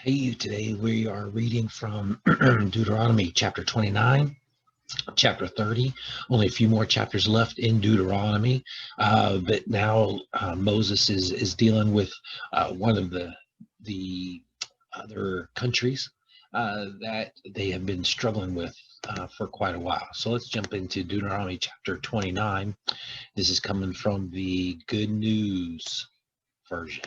Hey, today we are reading from Deuteronomy chapter 29, chapter 30. Only a few more chapters left in Deuteronomy, but now Moses is dealing with one of the other countries that they have been struggling with for quite a while. So let's jump into Deuteronomy chapter 29. This is coming from the Good News version.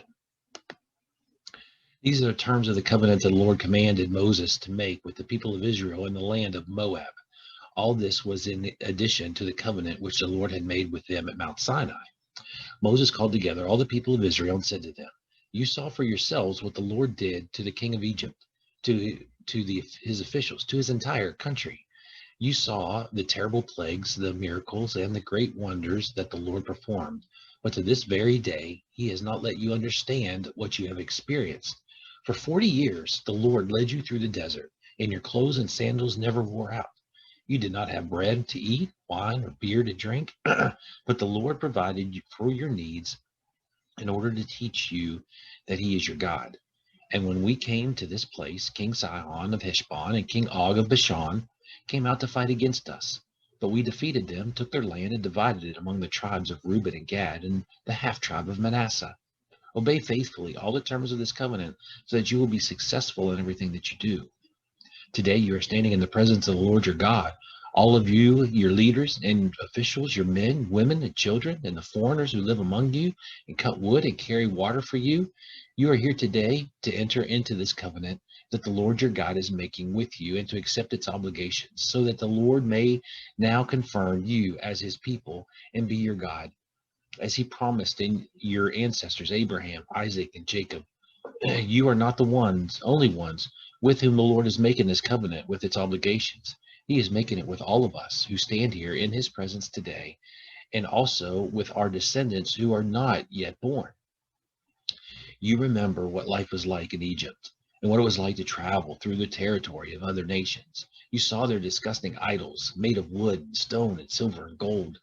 These are the terms of the covenant that the Lord commanded Moses to make with the people of Israel in the land of Moab. All this was in addition to the covenant which the Lord had made with them at Mount Sinai. Moses called together all the people of Israel and said to them, "You saw for yourselves what the Lord did to the king of Egypt, his officials, to his entire country. You saw the terrible plagues, the miracles, and the great wonders that the Lord performed. But to this very day, he has not let you understand what you have experienced. For 40 years, the Lord led you through the desert, and your clothes and sandals never wore out. You did not have bread to eat, wine, or beer to drink, but the Lord provided for your needs in order to teach you that he is your God. And when we came to this place, King Sihon of Heshbon and King Og of Bashan came out to fight against us. But we defeated them, took their land, and divided it among the tribes of Reuben and Gad and the half-tribe of Manasseh. Obey faithfully all the terms of this covenant so that you will be successful in everything that you do. Today you are standing in the presence of the Lord your God. All of you, your leaders and officials, your men, women, and children, and the foreigners who live among you and cut wood and carry water for you, you are here today to enter into this covenant that the Lord your God is making with you and to accept its obligations, so that the Lord may now confirm you as his people and be your God, as he promised in your ancestors, Abraham, Isaac, and Jacob. You are not the only ones, with whom the Lord is making this covenant with its obligations. He is making it with all of us who stand here in his presence today, and also with our descendants who are not yet born. You remember what life was like in Egypt and what it was like to travel through the territory of other nations. You saw their disgusting idols made of wood and stone and silver and gold.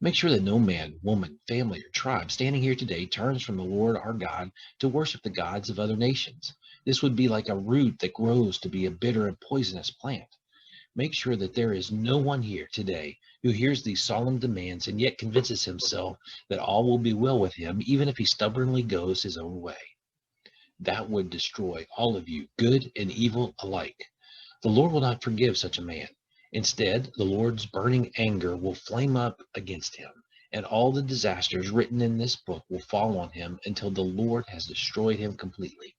Make sure that no man, woman, family, or tribe standing here today turns from the Lord our God to worship the gods of other nations. This would be like a root that grows to be a bitter and poisonous plant. Make sure that there is no one here today who hears these solemn demands and yet convinces himself that all will be well with him, even if he stubbornly goes his own way. That would destroy all of you, good and evil alike. The Lord will not forgive such a man. Instead, the Lord's burning anger will flame up against him, and all the disasters written in this book will fall on him until the Lord has destroyed him completely.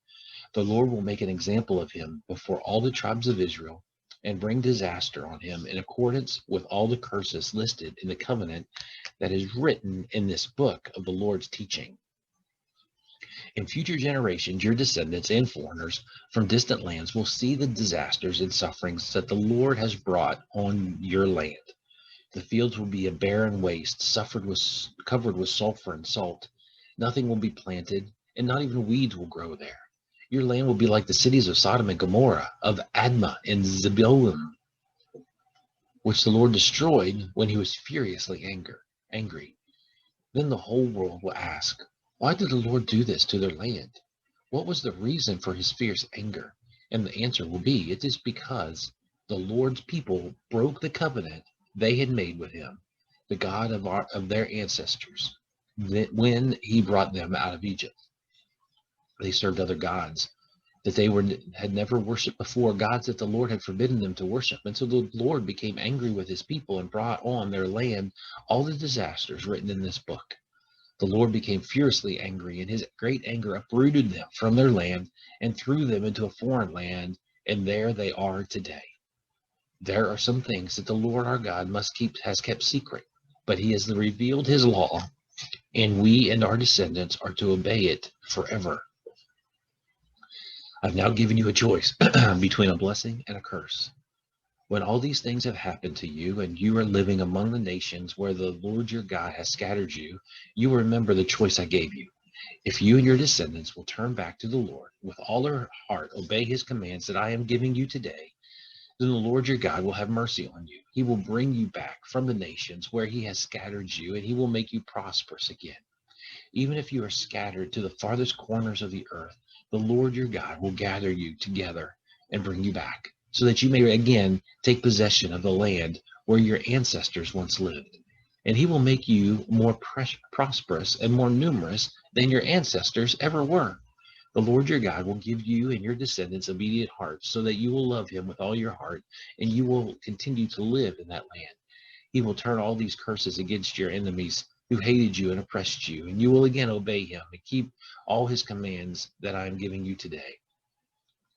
The Lord will make an example of him before all the tribes of Israel and bring disaster on him in accordance with all the curses listed in the covenant that is written in this book of the Lord's teaching. In future generations, your descendants and foreigners from distant lands will see the disasters and sufferings that the Lord has brought on your land. The fields will be a barren waste, covered with sulfur and salt. Nothing will be planted, and not even weeds will grow there. Your land will be like the cities of Sodom and Gomorrah, of Admah and Zeboim, which the Lord destroyed when he was furiously angry. Then the whole world will ask, why did the Lord do this to their land? What was the reason for his fierce anger? And the answer will be, it is because the Lord's people broke the covenant they had made with him, the God of their ancestors, when he brought them out of Egypt. They served other gods that had never worshipped before, gods that the Lord had forbidden them to worship. And so the Lord became angry with his people and brought on their land all the disasters written in this book. The Lord became furiously angry, and his great anger uprooted them from their land and threw them into a foreign land, and there they are today. There are some things that the Lord our God has kept secret, but he has revealed his law, and we and our descendants are to obey it forever. I've now given you a choice between a blessing and a curse. When all these things have happened to you and you are living among the nations where the Lord your God has scattered you, you will remember the choice I gave you. If you and your descendants will turn back to the Lord with all their heart, obey his commands that I am giving you today, then the Lord your God will have mercy on you. He will bring you back from the nations where he has scattered you, and he will make you prosperous again. Even if you are scattered to the farthest corners of the earth, the Lord your God will gather you together and bring you back, so that you may again take possession of the land where your ancestors once lived. And he will make you more prosperous and more numerous than your ancestors ever were. The Lord your God will give you and your descendants obedient hearts, so that you will love him with all your heart, and you will continue to live in that land. He will turn all these curses against your enemies who hated you and oppressed you, and you will again obey him and keep all his commands that I am giving you today.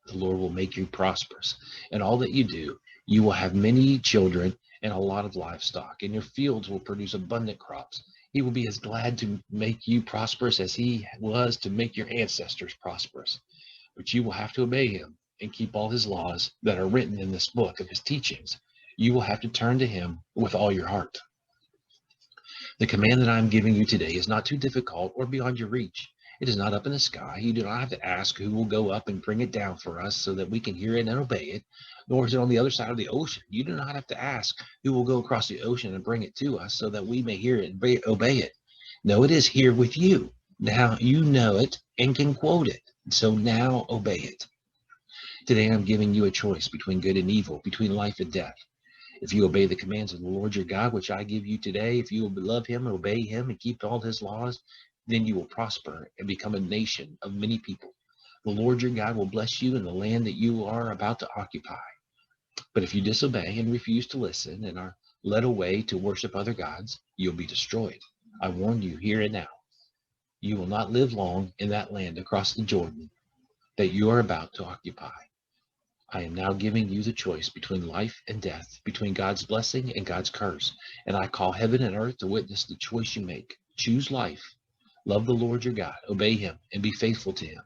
The Lord will make you prosperous in all that you do. You will have many children and a lot of livestock, and your fields will produce abundant crops. He will be as glad to make you prosperous as he was to make your ancestors prosperous. But you will have to obey him and keep all his laws that are written in this book of his teachings. You will have to turn to him with all your heart. The command that I am giving you today is not too difficult or beyond your reach. It is not up in the sky. You do not have to ask who will go up and bring it down for us so that we can hear it and obey it, nor is it on the other side of the ocean. You do not have to ask who will go across the ocean and bring it to us so that we may hear it and obey it. No, it is here with you. Now you know it and can quote it. So now obey it. Today I'm giving you a choice between good and evil, between life and death. If you obey the commands of the Lord your God, which I give you today, if you will love him, obey him, and keep all his laws, then you will prosper and become a nation of many people. The Lord your God will bless you in the land that you are about to occupy. But if you disobey and refuse to listen and are led away to worship other gods, you'll be destroyed. I warn you here and now. You will not live long in that land across the Jordan that you are about to occupy. I am now giving you the choice between life and death, between God's blessing and God's curse. And I call heaven and earth to witness the choice you make. Choose life. Love the Lord your God. Obey him and be faithful to him.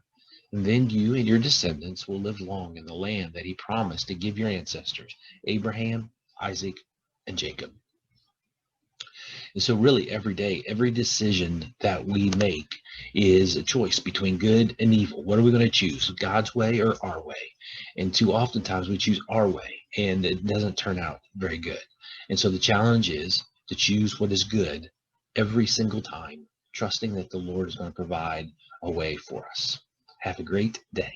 And then you and your descendants will live long in the land that he promised to give your ancestors, Abraham, Isaac, and Jacob. And so really every day, every decision that we make is a choice between good and evil. What are we going to choose, God's way or our way? And too oftentimes we choose our way, and it doesn't turn out very good. And so the challenge is to choose what is good every single time, trusting that the Lord is going to provide a way for us. Have a great day.